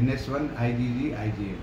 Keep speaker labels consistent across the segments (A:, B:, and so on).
A: NS1 IgG IgM،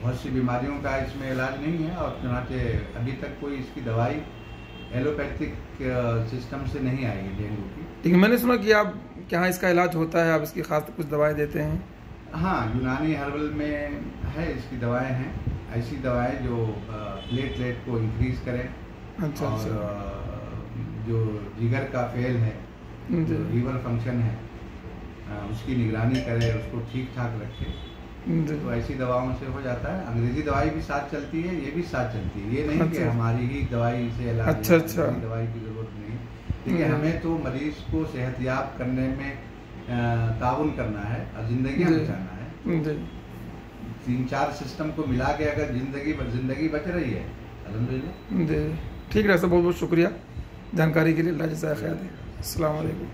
A: बहुत सी बीमारियों का इसमें इलाज नहीं है, और चुनाचे अभी तक कोई इसकी दवाई एलोपैथिक सिस्टम से नहीं आई है डेंगू की।
B: लेकिन मैंने सुना कि आप यहाँ इसका इलाज होता है, आप इसकी खास कुछ दवाएं देते हैं।
A: हाँ, यूनानी हर्बल में है, इसकी दवाएं हैं, ऐसी दवाएं जो प्लेटलेट को इंक्रीज करें।
B: अच्छा,
A: और जो जिगर का फेल है, जो लीवर फंक्शन है, उसकी निगरानी करे, उसको ठीक ठाक रखे, तो ऐसी दवाओं से हो जाता है। अंग्रेजी दवाई भी साथ चलती है, ये भी साथ चलती है, ये नहीं कि हमारी ही दवाई से इलाज,
B: अच्छा,
A: दवाई की जरूरत नहीं। देखिए, हमें तो मरीज को सेहतयाब करने में ताउन करना है और जिंदगियां बचाना है। 3-4 सिस्टम को मिला के अगर जिंदगी बच रही है, अल्हम्दुलिल्लाह।
B: ठीक है सर, बहुत बहुत शुक्रिया जानकारी के लिए। अल्लाह जज़ाक खैर दे। अस्सलाम वालेकुम।